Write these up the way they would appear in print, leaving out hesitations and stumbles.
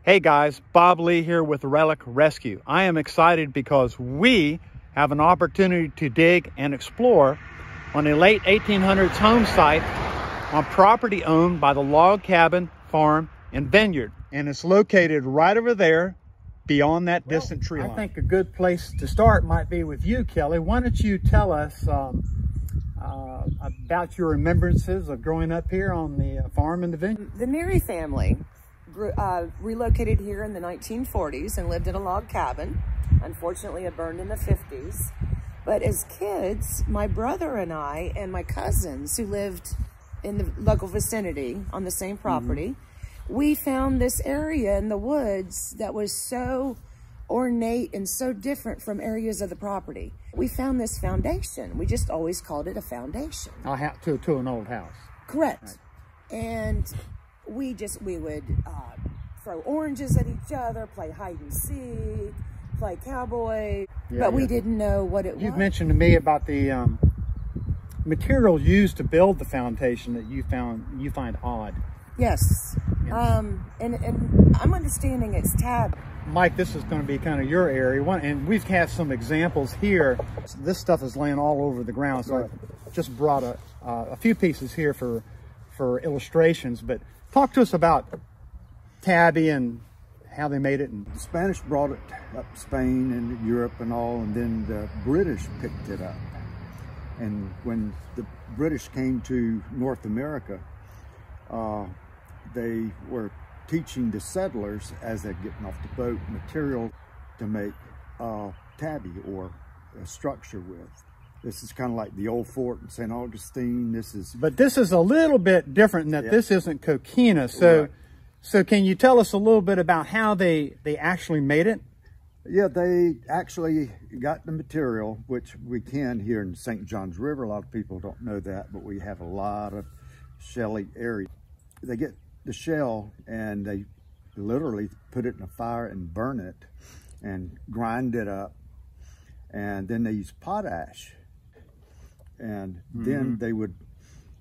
Hey guys, Bob Lee here with Relic Rescue. I am excited because we have an opportunity to dig and explore on a late 1800s home site on property owned by the Log Cabin Farm and Vineyard. And it's located right over there beyond that distant tree line. I think a good place to start might be with you, Kelly. Why don't you tell us about your remembrances of growing up here on the farm and the vineyard? The Neary family relocated here in the 1940s and lived in a log cabin. Unfortunately, it burned in the 50s. But as kids, my brother and I and my cousins who lived in the local vicinity on the same property, we found this area in the woods that was so ornate and so different from areas of the property. We found this foundation. We just always called it a foundation. To an old house. Correct. Right. And we would throw oranges at each other, play hide and seek, play cowboy, but we didn't know what it was. You've mentioned to me about the material used to build the foundation that you find odd. Yes. And I'm understanding it's tabby. Mike, this is going to be kind of your area, and we've had some examples here. This stuff is laying all over the ground, so I just brought a few pieces here for illustrations. But talk to us about tabby and how they made it. The Spanish brought it up Spain and Europe and all, and then the British picked it up. And when the British came to North America, they were teaching the settlers as they're getting off the boat material to make tabby or a structure with. This is kind of like the old fort in St. Augustine. But this is a little bit different in that this isn't coquina. So, right. So can you tell us a little bit about how they actually made it? Yeah, they actually got the material, which we can here in St. Johns River. A lot of people don't know that, but we have a lot of shelly area. They get the shell and they literally put it in a fire and burn it and grind it up. And then they use potash. And then they would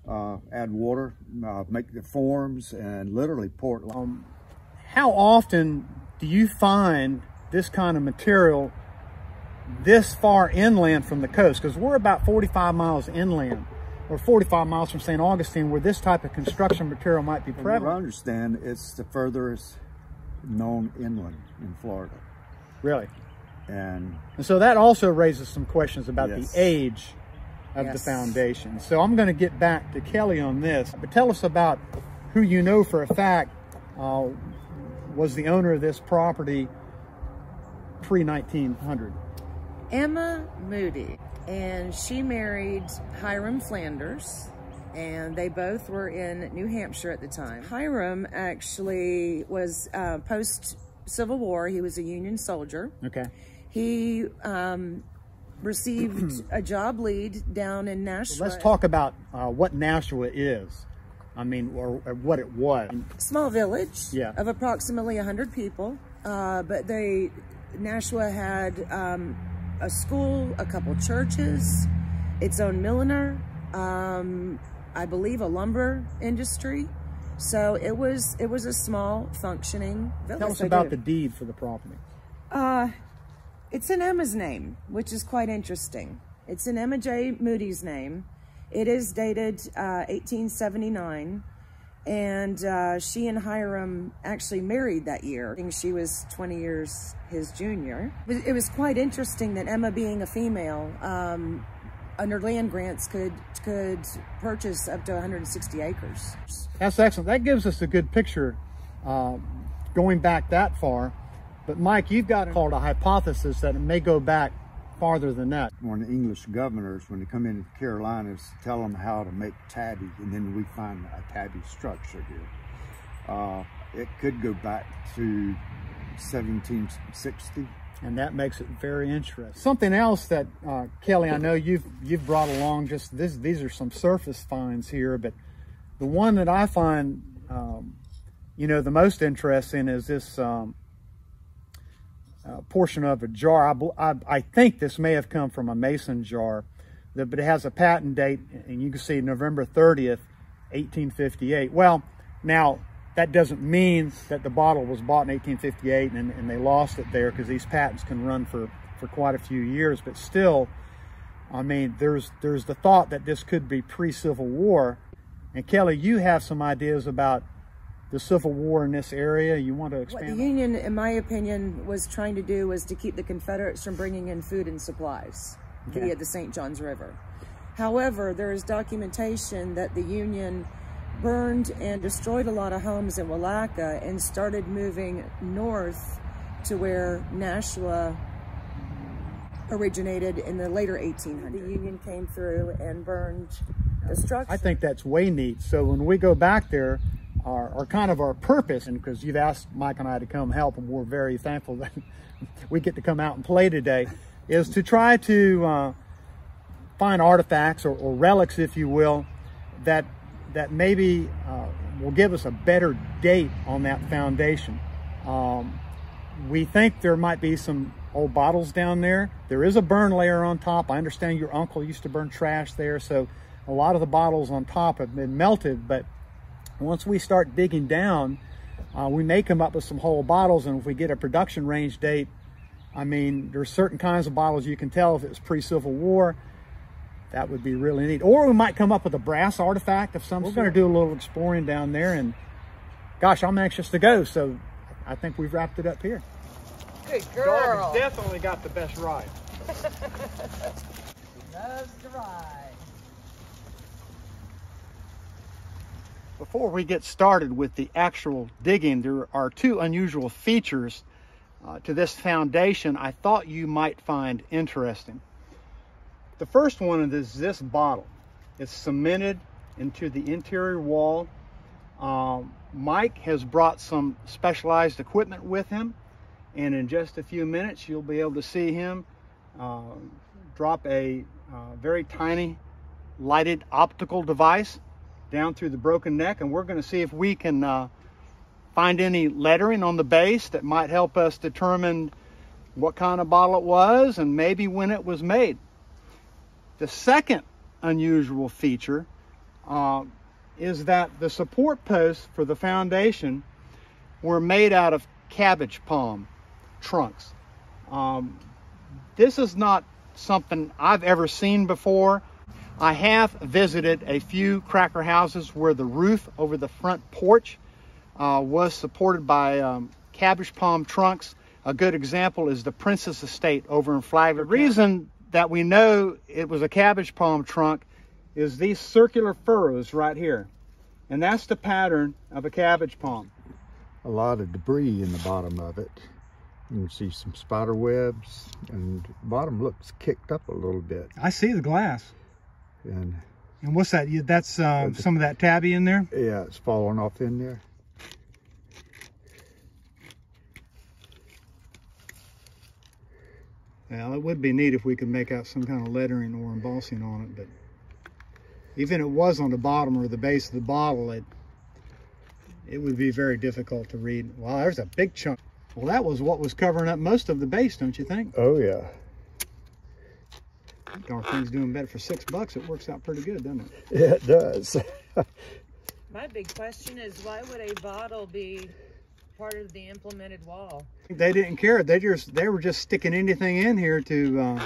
add water, make the forms, and literally pour it. How often do you find this kind of material this far inland from the coast? Because we're about 45 miles inland, or 45 miles from St. Augustine, where this type of construction material might be prevalent. From what I understand, it's the furthest known inland in Florida. Really? And so that also raises some questions about the age of the foundation. So I'm going to get back to Kelly on this, but tell us about who you know for a fact was the owner of this property pre-1900. Emma Moody, and she married Hiram Flanders, and they both were in New Hampshire at the time. Hiram actually was post-Civil War. He was a Union soldier. Okay. He received a job lead down in Nashua. Let's talk about what Nashua is. I mean, or what it was. Small village of approximately 100 people, but Nashua had a school, a couple churches, its own milliner, I believe a lumber industry. So it was a small functioning village. Tell us about the deed for the property. It's in Emma's name, which is quite interesting. It's in Emma J. Moody's name. It is dated 1879, and she and Hiram actually married that year. I think she was 20 years his junior. It was quite interesting that Emma, being a female, under land grants could purchase up to 160 acres. That's excellent. That gives us a good picture going back that far. But Mike, you've got called a hypothesis that it may go back farther than that. One of the English governors, when they come into the Carolinas, tell them how to make tabby, and then we find a tabby structure here. It could go back to 1760. And that makes it very interesting. Something else that, Kelly, I know you've brought along, just these are some surface finds here, but the one that I find, the most interesting is this portion of a jar. I think this may have come from a mason jar, but it has a patent date, and you can see November 30th, 1858. Well, now, that doesn't mean that the bottle was bought in 1858 and they lost it there, because these patents can run for quite a few years. But still, I mean, there's the thought that this could be pre-Civil War. And Kelly, you have some ideas about the Civil War in this area. You want to expand? What the Union, in my opinion, was trying to do was to keep the Confederates from bringing in food and supplies via the St. Johns River. However, there is documentation that the Union burned and destroyed a lot of homes in Willaca and started moving north to where Nashua originated in the later 1800s. The Union came through and burned the structure. I think that's way neat. So when we go back there, our kind of our purpose, and because you've asked Mike and I to come help, and we're very thankful that we get to come out and play today, is to try to find artifacts or relics, if you will, that maybe will give us a better date on that foundation. We think there might be some old bottles down there. There is a burn layer on top. I understand your uncle used to burn trash there, so a lot of the bottles on top have been melted. But once we start digging down, we may come up with some whole bottles, and if we get a production range date, I mean, there's certain kinds of bottles you can tell if it was pre-Civil War. That would be really neat. Or we might come up with a brass artifact of some sort. We're going to do a little exploring down there, and gosh, I'm anxious to go, so I think we've wrapped it up here. Good girl. Dog has definitely got the best ride. Loves to ride. Before we get started with the actual digging, there are two unusual features to this foundation I thought you might find interesting. The first one is this bottle. It's cemented into the interior wall. Mike has brought some specialized equipment with him, and in just a few minutes you'll be able to see him drop a very tiny lighted optical device down through the broken neck, and we're going to see if we can find any lettering on the base that might help us determine what kind of bottle it was and maybe when it was made. The second unusual feature is that the support posts for the foundation were made out of cabbage palm trunks. This is not something I've ever seen before. I have visited a few cracker houses where the roof over the front porch was supported by cabbage palm trunks. A good example is the Princess Estate over in Flagler. The reason that we know it was a cabbage palm trunk is these circular furrows right here. And that's the pattern of a cabbage palm. A lot of debris in the bottom of it. You can see some spider webs, and the bottom looks kicked up a little bit. I see the glass. And what's that? That's some of that tabby in there? Yeah, it's falling off in there. Well, it would be neat if we could make out some kind of lettering or embossing on it, but even if it was on the bottom or the base of the bottle, it would be very difficult to read. Wow, there's a big chunk. Well, that was what was covering up most of the base, don't you think? Oh, yeah. Our thing's doing better for $6. It works out pretty good, doesn't it? Yeah, it does. My big question is, why would a bottle be part of the implemented wall? They didn't care. They were just sticking anything in here to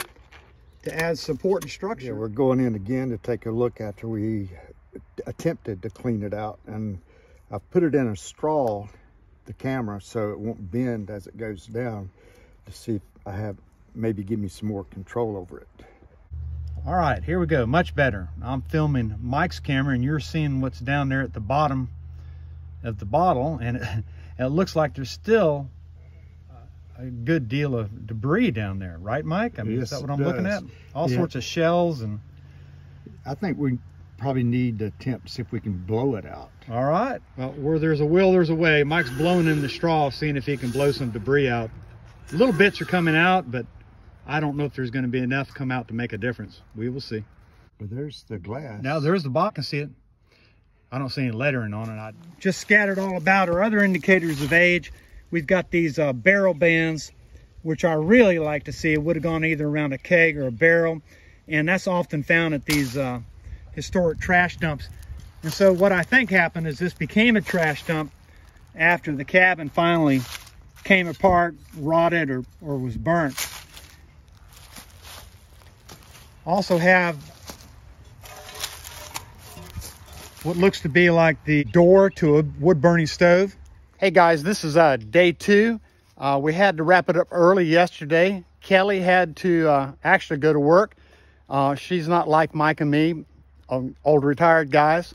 add support and structure. Yeah, we're going in again to take a look after we attempted to clean it out, and I've put it in a straw, the camera, so it won't bend as it goes down, to see if I have maybe give me some more control over it. All right, here we go. Much better. I'm filming Mike's camera, and you're seeing what's down there at the bottom of the bottle, and it looks like there's still a good deal of debris down there, right, Mike? I mean, yes, is that what I'm looking at? All sorts of shells, and I think we probably need to attempt to see if we can blow it out. All right. Well, where there's a will, there's a way. Mike's blowing in the straw, seeing if he can blow some debris out. Little bits are coming out, but I don't know if there's going to be enough come out to make a difference. We will see. But there's the glass. Now there's the bottle. I can see it. I don't see any lettering on it. I just scattered all about our other indicators of age. We've got these barrel bands, which I really like to see. It would have gone either around a keg or a barrel, and that's often found at these historic trash dumps. And so what I think happened is this became a trash dump. after the cabin finally came apart, rotted, or was burnt. Also have what looks to be like the door to a wood burning stove. Hey guys, this is day 2. We had to wrap it up early yesterday. Kelly had to actually go to work. She's not like Mike and me, old retired guys.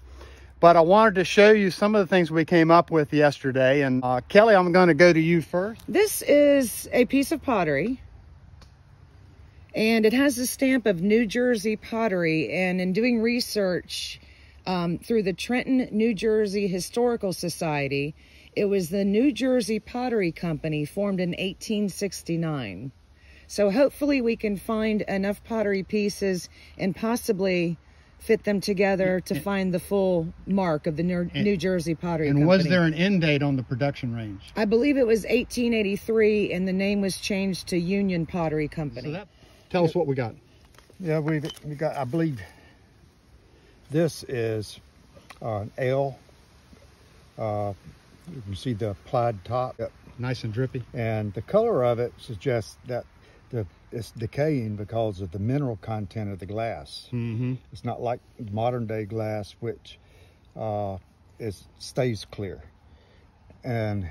But I wanted to show you some of the things we came up with yesterday. And Kelly, I'm going to go to you first. This is a piece of pottery, and it has the stamp of New Jersey pottery. And in doing research through the Trenton, New Jersey Historical Society, it was the New Jersey Pottery Company, formed in 1869. So hopefully we can find enough pottery pieces and possibly fit them together to find the full mark of the New Jersey Pottery Company. And was there an end date on the production range? I believe it was 1883, and the name was changed to Union Pottery Company. So tell us what we got. Yeah, we got, I believe this is an L. You can see the applied top. Yep. Nice and drippy. And the color of it suggests that it's decaying because of the mineral content of the glass. Mm-hmm. It's not like modern day glass, which stays clear. And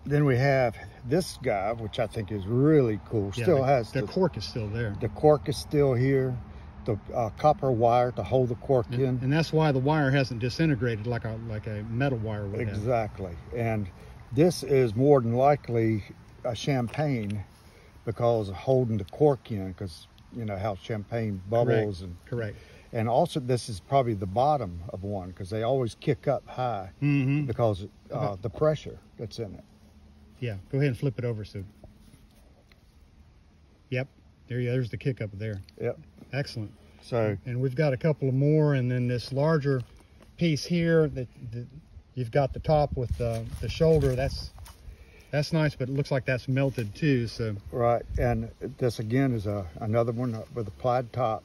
then we have this guy, which I think is really cool. Yeah, Still has the cork is still there. The cork is still here. The copper wire to hold the cork in. And that's why the wire hasn't disintegrated like a metal wire would have. Exactly. And this is more than likely a champagne, because of holding the cork in, because you know how champagne bubbles. Correct. And also this is probably the bottom of one, because they always kick up high because the pressure that's in it. Yeah, go ahead and flip it over, Sue. Yep, there's the kick up there. Yep. Excellent. So, and we've got a couple of more, and then this larger piece here that you've got the top with the shoulder. That's nice, but it looks like that's melted too. So right, and this again is another one with a plied top.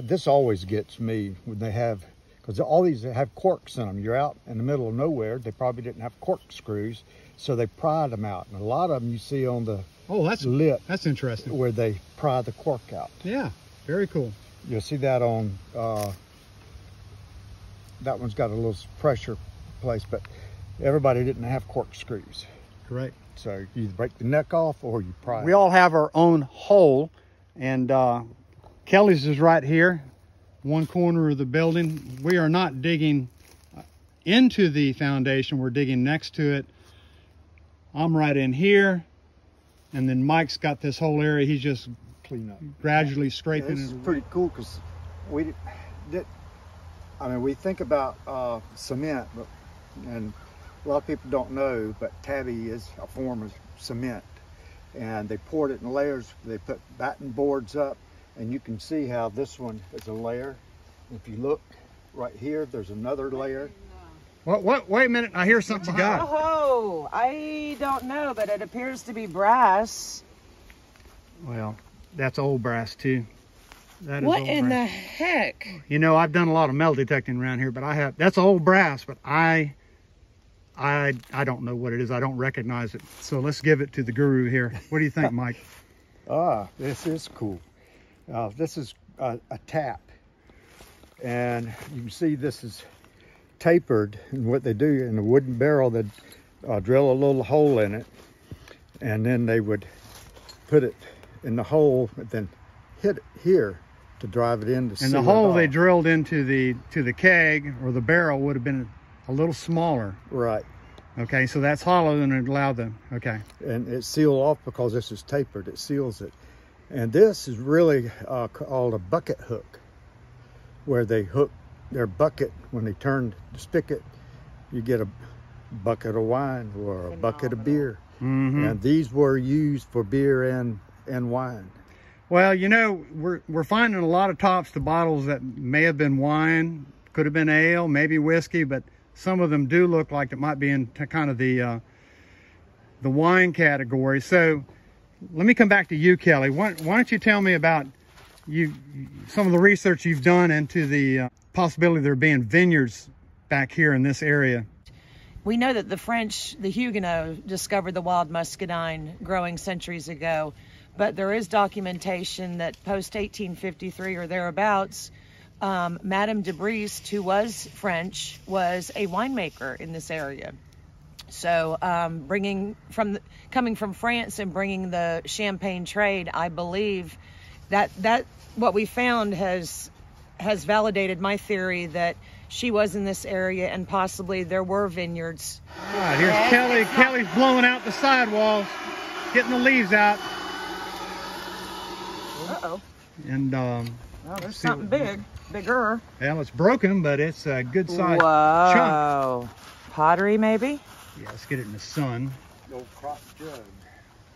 This always gets me when they have, because all these have corks in them. You're out in the middle of nowhere. They probably didn't have corkscrews, so they pried them out. And a lot of them you see on the lip. That's interesting. Where they pry the cork out. Yeah, very cool. You'll see that on that one's got a little pressure place, but everybody didn't have corkscrews. Correct. So you either break the neck off or you pry. We all have our own hole, and Kelly's is right here, one corner of the building. We are not digging into the foundation, we're digging next to it. I'm right in here, and then Mike's got this whole area. He's just clean up, gradually scraping it. It's pretty cool, because we think about cement, and a lot of people don't know, but tabby is a form of cement, and they poured it in layers. They put batten boards up, and you can see how this one is a layer. If you look right here, there's another layer. What? Wait a minute! I hear something you got. Oh, I don't know, but it appears to be brass. Well, that's old brass too. That is what old in brass. the heck? You know, I've done a lot of metal detecting around here, but that's old brass, but I don't know what it is. I don't recognize it. So let's give it to the guru here. What do you think, Mike? This is cool. This is a tap, and you can see this is tapered. And what they do in a wooden barrel, they'd drill a little hole in it, and then they would put it in the hole and then hit it here to drive it in to seal it off. And the hole they drilled into the keg or the barrel would have been a little smaller. Right. Okay, so that's hollow and it allowed them. Okay. And it's sealed off because this is tapered. It seals it. And this is really called a bucket hook, where they hook their bucket. When they turn the spigot, you get a bucket of wine or a bucket of beer. And these were used for beer and wine. Well, you know, we're finding a lot of tops to bottles that may have been wine, could have been ale, maybe whiskey, but some of them do look like it might be in kind of the wine category. So let me come back to you, Kelly. Why don't you tell me about some of the research you've done into the possibility of there being vineyards back here in this area? we know that the French, the Huguenots, discovered the wild muscadine growing centuries ago, but there is documentation that post 1853 or thereabouts, Madame de Brist, who was French, was a winemaker in this area. So coming from France and bringing the Champagne trade, I believe that what we found has validated my theory that she was in this area and possibly there were vineyards. All right, here's Kelly. Kelly's blowing out the sidewalls, getting the leaves out. Uh-oh. And well, there's something bigger. Well, it's broken, but it's a good size Whoa. chunk. Pottery, maybe? Yeah, let's get it in the sun. The old crop jug.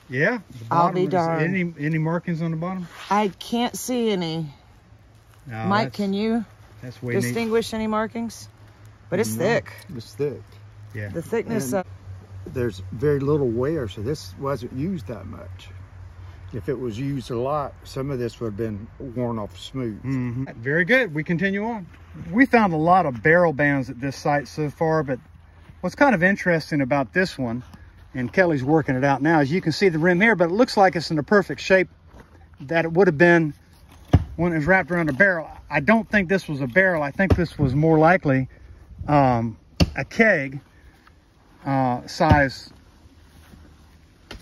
Yeah. I'll be darned. Any markings on the bottom? I can't see any. No, Mike, can you that's way distinguish any markings? But it's thick. It's thick. Yeah. The thickness of... There's very little wear, so this wasn't used that much. If it was used a lot, some of this would have been worn off smooth. Mm-hmm. Very good. We continue on. We found a lot of barrel bands at this site so far, but what's kind of interesting about this one, and Kelly's working it out now, is you can see the rim here, but it looks like it's in the perfect shape that it would have been when it was wrapped around a barrel. I don't think this was a barrel. I think this was more likely a keg size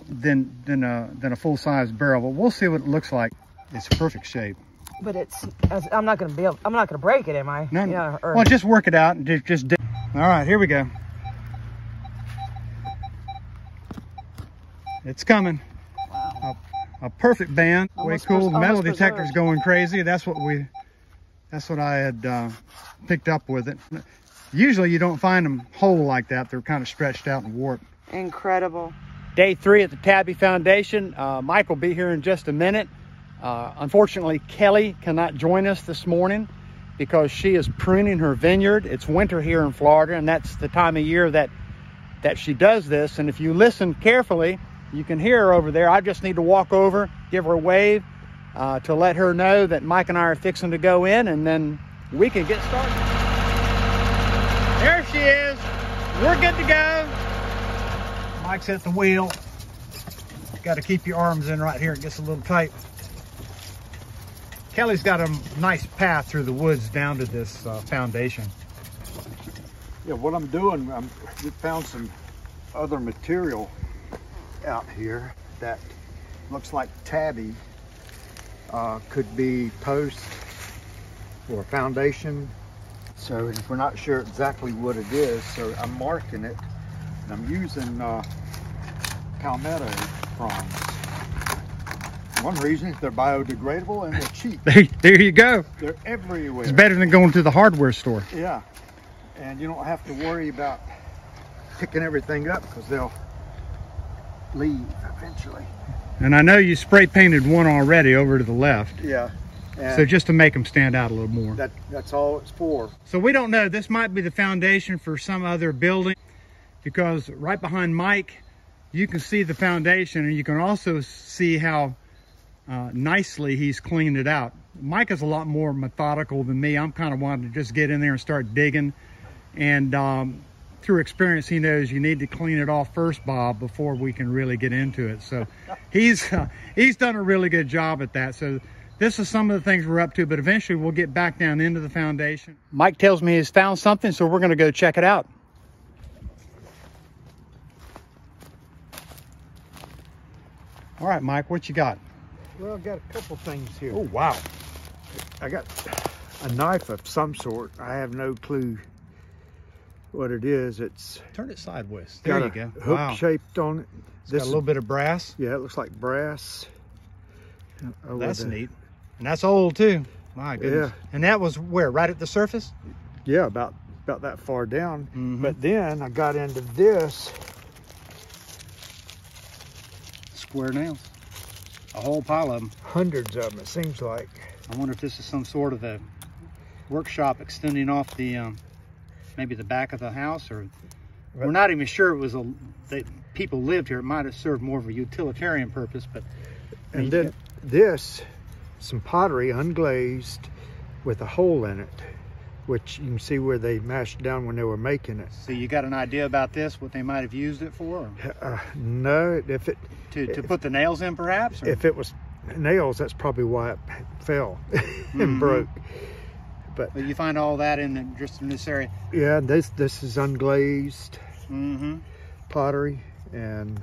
than a full-size barrel, but we'll see what it looks like. It's perfect shape. But it's, I'm not gonna break it, am I? No, yeah, or... Well, just work it out and just dig. All right, here we go. It's coming. Wow. A perfect band. Almost way cool. The metal preserved. detector's going crazy. That's what I had picked up with it. Usually you don't find them whole like that. They're kind of stretched out and warped. Incredible. Day 3 at the Tabby Foundation. Mike will be here in just a minute. Unfortunately, Kelly cannot join us this morning because she is pruning her vineyard. It's winter here in Florida, and that's the time of year that she does this. And if you listen carefully, you can hear her over there. I just need to walk over, give her a wave to let her know that Mike and I are fixing to go in, and then we can get started. There she is. We're good to go. Mike's at the wheel. Got to keep your arms in right here. It gets a little tight. Kelly's got a nice path through the woods down to this foundation. Yeah, what I'm doing, we found some other material out here that looks like tabby. Could be post or a foundation. So if we're not sure exactly what it is, so I'm marking it. And I'm using palmetto fronds. One reason, they're biodegradable and they're cheap. There you go. They're everywhere. It's better than going to the hardware store. Yeah, and you don't have to worry about picking everything up because they'll leave eventually. And I know you spray painted one already over to the left. Yeah. So just to make them stand out a little more. That's all it's for. So we don't know. This might be the foundation for some other building, because right behind Mike, you can see the foundation, and you can also see how nicely he's cleaned it out. Mike is a lot more methodical than me. I'm kind of wanting to just get in there and start digging. And through experience, he knows you need to clean it off first, Bob, before we can really get into it. So he's done a really good job at that. So this is some of the things we're up to, but eventually we'll get back down into the foundation. Mike tells me he's found something, so we're going to go check it out. All right, Mike, what you got? Well, I've got a couple things here. Oh, wow. I got a knife of some sort. I have no clue what it is. It's Turn it sideways. There you go. Hook Wow. shaped on it. It's got a little bit of brass. Yeah, it looks like brass. That's neat. And that's old too. My goodness. Yeah. And that was where? Right at the surface? Yeah, about that far down. Mm-hmm. But then I got into this. Square nails. A whole pile of them. Hundreds of them, it seems like. I wonder if this is some sort of a workshop extending off the maybe the back of the house, or we're not even sure it was that people lived here. It might have served more of a utilitarian purpose, but. And then this, some pottery unglazed with a hole in it. which you can see where they mashed down when they were making it. So you got an idea about this, what they might have used it for? No, if it... To put the nails in, perhaps? Or? If it was nails, that's probably why it fell and broke. But you find all that just in this area? Yeah, this is unglazed pottery, and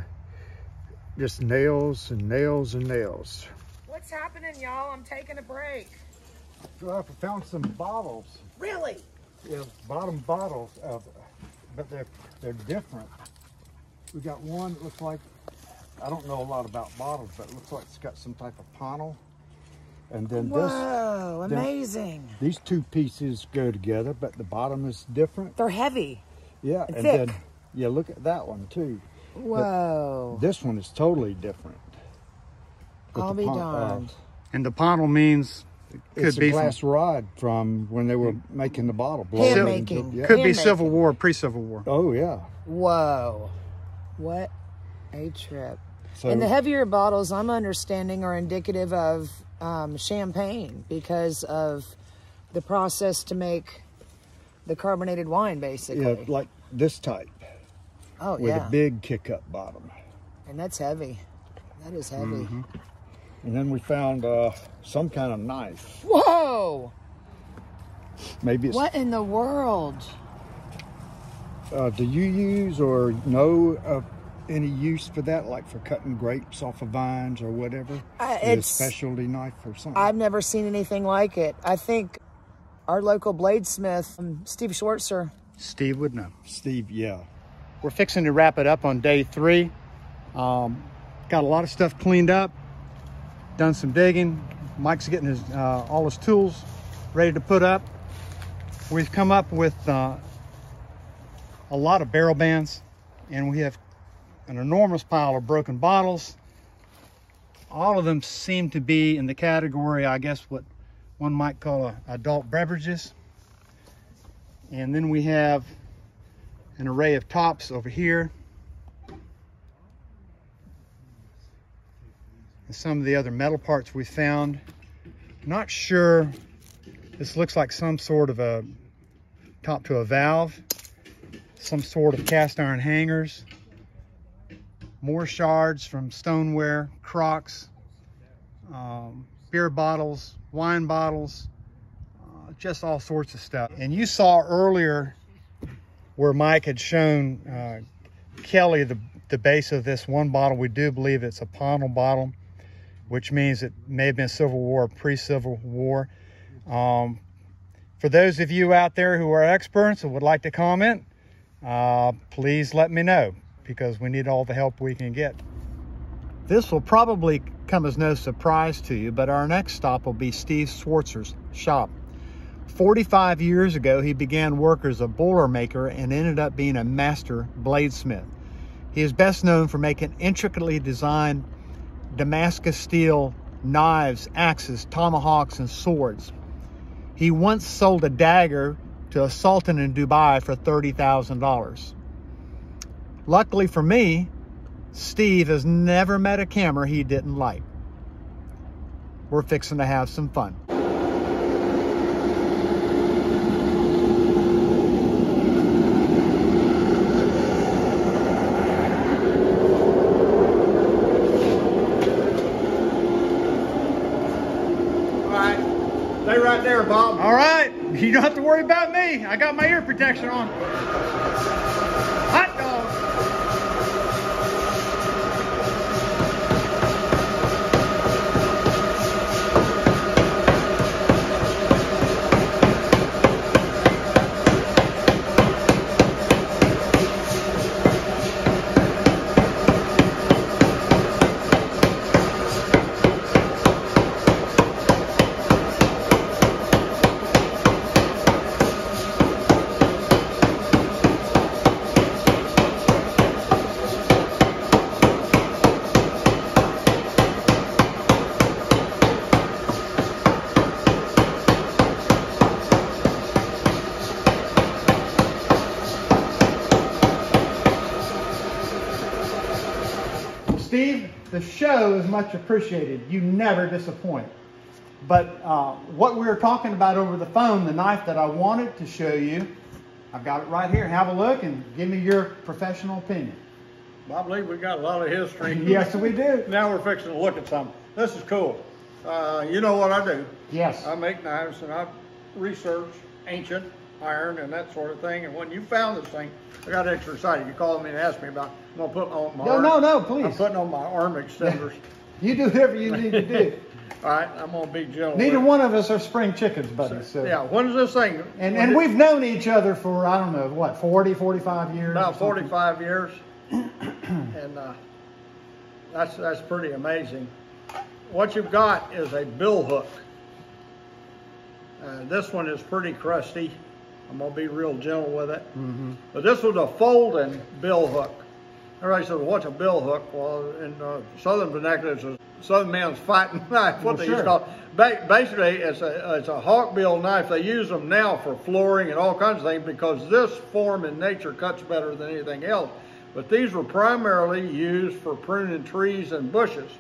just nails and nails and nails. What's happening, y'all? I'm taking a break. So I found some bottles. Really? Yeah, bottom bottles but they're different. We got one that looks like, I don't know a lot about bottles, but it looks like it's got some type of panel. And then Whoa, amazing. These two pieces go together, but the bottom is different. They're heavy. Yeah, and thick. Then, yeah, look at that one too. Whoa. But this one is totally different. I'll be darned. And the panel means it's a glass rod from when they were making the bottle. Hand making. Yeah. Could be Civil War, pre-Civil War. Oh, yeah. Whoa. What a trip. So, and the heavier bottles, I'm understanding, are indicative of champagne because of the process to make the carbonated wine, basically. Yeah, like this type. Oh, with a big kick-up bottom. And that's heavy. That is heavy. And then we found some kind of knife. Whoa! Maybe it's... What in the world? Do you use or know of any use for that, like for cutting grapes off of vines or whatever? It's a specialty knife or something? I've never seen anything like it. I think our local bladesmith, Steve Schwarzer. Steve would know. Steve, yeah. We're fixing to wrap it up on day 3. Got a lot of stuff cleaned up, done some digging. Mike's getting his all his tools ready to put up. We've come up with a lot of barrel bands, and we have an enormous pile of broken bottles. All of them seem to be in the category, I guess, what one might call adult beverages. And then we have an array of tops over here. And some of the other metal parts we found. Not sure, this looks like some sort of a top to a valve, some sort of cast iron hangers, more shards from stoneware, crocks, beer bottles, wine bottles, just all sorts of stuff. And you saw earlier where Mike had shown Kelly the base of this one bottle. We do believe it's a panel bottle, which means it may have been Civil War, pre-Civil War. For those of you out there who are experts and would like to comment, please let me know, because we need all the help we can get. This will probably come as no surprise to you, but our next stop will be Steve Schwarzer's shop. 45 years ago, he began work as a boilermaker and ended up being a master bladesmith. He is best known for making intricately designed Damascus steel knives, axes, tomahawks, and swords. He once sold a dagger to a sultan in Dubai for $30,000. Luckily for me, Steve has never met a camera he didn't like. We're fixing to have some fun. Stay right there, Bob. All right, you don't have to worry about me. I got my ear protection on. Hot dog. Steve, the show is much appreciated. You never disappoint. But what we were talking about over the phone, the knife that I wanted to show you, I've got it right here. Have a look and give me your professional opinion. Well, I believe we got a lot of history. Yes, we do. Now we're fixing to look at something. This is cool. You know what I do. Yes. I make knives and I research ancient iron and that sort of thing. And when you found this thing, I got extra excited. You called me and asked me about it. I'm going to put on my arm. No, please. I'm putting on my arm extenders. You do whatever you need to do. All right, I'm going to be gentle. Neither one of us are spring chickens, buddy. So. Yeah, when is this thing? And we've known each other for, I don't know, what, 40, 45 years? About 45 years. And that's pretty amazing. What you've got is a bill hook. This one is pretty crusty. I'm going to be real gentle with it. Mm-hmm. But this was a folding bill hook. Everybody says, well, what's a bill hook? Well, in southern vernacular, it's a southern man's fighting knife, what they used to call it. Basically, it's a hawkbill knife. They use them now for flooring and all kinds of things because this form in nature cuts better than anything else. But these were primarily used for pruning trees and bushes.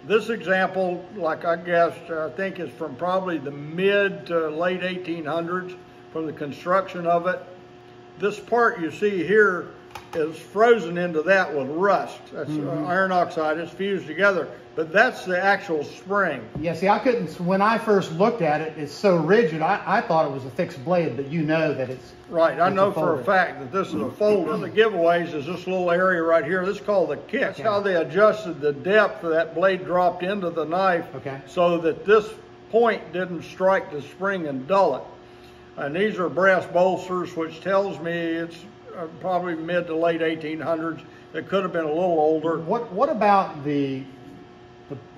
This example, like I guessed, I think is from probably the mid to late 1800s from the construction of it. This part you see here is frozen into that with rust. That's iron oxide. It's fused together, but that's the actual spring. Yeah, see, I couldn't, when I first looked at it, it's so rigid, I thought it was a fixed blade, but you know that it's... Right, I know for a fact that this is a folder. The giveaways is this little area right here. This is called the kick. That's how they adjusted the depth of that blade dropped into the knife so that this point didn't strike the spring and dull it. And these are brass bolsters, which tells me it's probably mid to late 1800s. It could have been a little older. What about the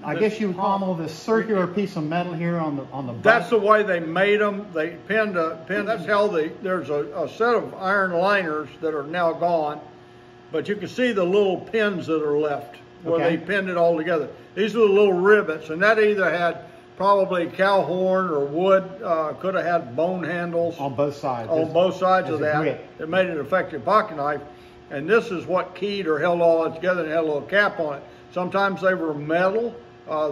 I guess you would call this circular piece of metal here on the butt? That's the way they made them. They pinned. That's how there's a set of iron liners that are now gone, but you can see the little pins that are left where they pinned it all together. These are the little rivets, and that either had probably cow horn or wood. Could have had bone handles on both sides. On both sides of that. Grip. It made it an effective pocket knife, and this is what keyed or held all that together and had a little cap on it. Sometimes they were metal.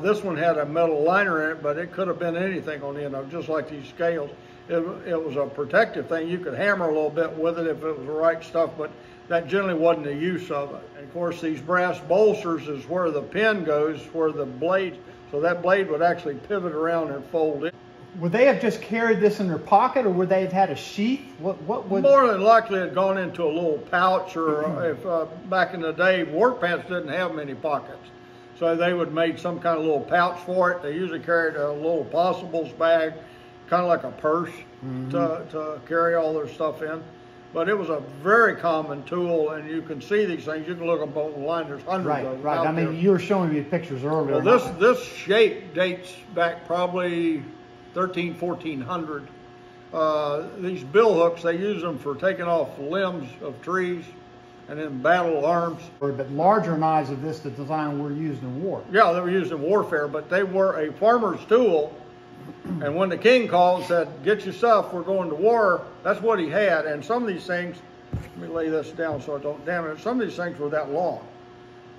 This one had a metal liner in it, but it could have been anything on the end of it, just like these scales. It was a protective thing. You could hammer a little bit with it if it was the right stuff, but that generally wasn't the use of it. And of course, these brass bolsters is where the pin goes, where the blade, so that blade would actually pivot around and fold in. Would they have just carried this in their pocket, or would they have had a sheath? What would... More than likely it had gone into a little pouch, or if back in the day, work pants didn't have many pockets. So they would make some kind of little pouch for it. They usually carried a little possibles bag, kind of like a purse to carry all their stuff in. But it was a very common tool, and you can see these things. You can look them online. There's hundreds of them out I mean, there. you were showing me pictures earlier. Well, this shape dates back probably 1400. These bill hooks, they use them for taking off limbs of trees and then battle arms. But larger knives of this design were used in war. Yeah, they were used in warfare, but they were a farmer's tool. And when the king called and said, get your stuff, we're going to war, that's what he had. And some of these things, let me lay this down so I don't damage it. Some of these things were that long.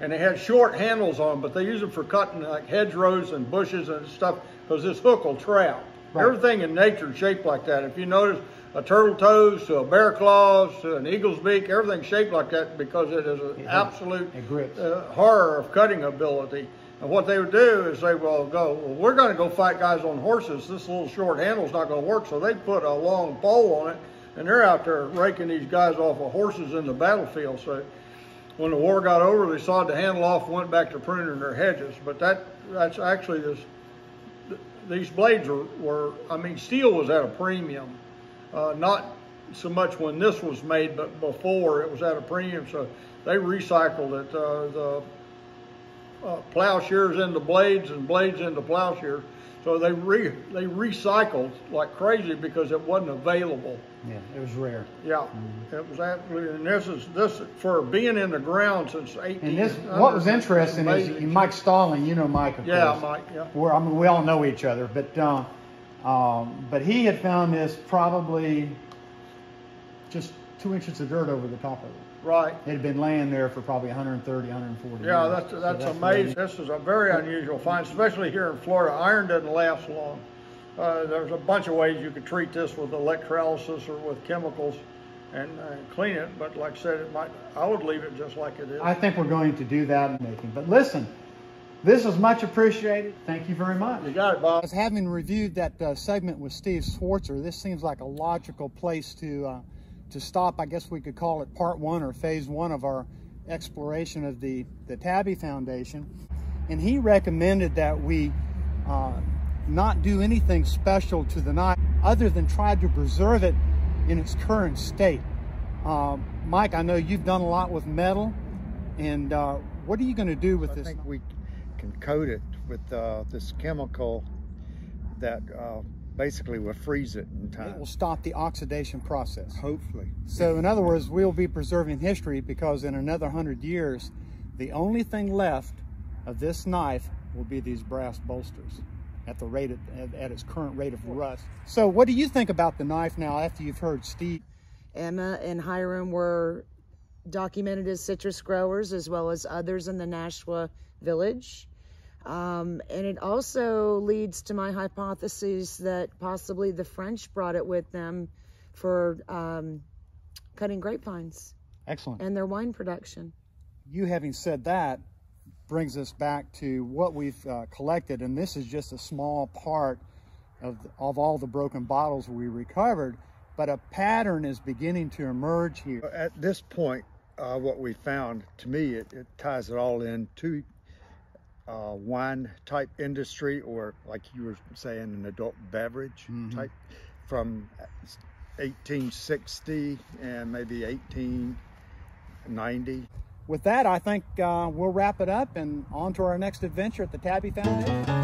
And they had short handles on them, but they use them for cutting like hedgerows and bushes and stuff, because this hook will trap. Right. Everything in nature is shaped like that. If you notice, a turtle toes to a bear claws to an eagle's beak, everything's shaped like that because it is an absolute horror of cutting ability. And what they would do is they will go, well, we're going to go fight guys on horses. This little short handle's not going to work. So they put a long pole on it, and they're out there raking these guys off of horses in the battlefield. So when the war got over, they sawed the handle off and went back to pruning their hedges. But that's actually these blades were, I mean, steel was at a premium. Not so much when this was made, but before it was at a premium. So they recycled it. The plowshares into blades and blades into plowshares. So they recycled like crazy because it wasn't available. Yeah, it was rare. Yeah, it was absolutely. And this for being in the ground since 18. And this, what was interesting is Mike Stalling. You know Mike, of course. Mike. Yeah. I mean, we all know each other, but he had found this probably just 2 inches of dirt over the top of it. Right. It had been laying there for probably 130, 140 Yeah, years. that's amazing. This is a very unusual find, especially here in Florida. Iron doesn't last long. There's a bunch of ways you could treat this with electrolysis or with chemicals and clean it, but like I said, I would leave it just like it is. I think we're going to do that in making. But listen, this is much appreciated. Thank you very much. You got it, Bob. Having reviewed that segment with Steve Schwarzer, this seems like a logical place to stop. I guess we could call it part one or phase one of our exploration of the Tabby Foundation. And he recommended that we not do anything special to the knife other than try to preserve it in its current state. Mike, I know you've done a lot with metal, and what are you going to do with this? I think we can coat it with this chemical that basically will freeze it in time. It will stop the oxidation process. Hopefully. So in other words, we'll be preserving history, because in another 100 years, the only thing left of this knife will be these brass bolsters at the rate at its current rate of rust. So what do you think about the knife now after you've heard Steve? Emma and Hiram were documented as citrus growers, as well as others in the Nashua village. And it also leads to my hypothesis that possibly the French brought it with them for cutting grapevines. Excellent. And their wine production. You having said that brings us back to what we've collected, and this is just a small part of all the broken bottles we recovered, but a pattern is beginning to emerge here. At this point, what we found, to me, it ties it all into wine type industry, or like you were saying, an adult beverage type, from 1860 and maybe 1890. With that, I think we'll wrap it up and on to our next adventure at the Tabby Foundation.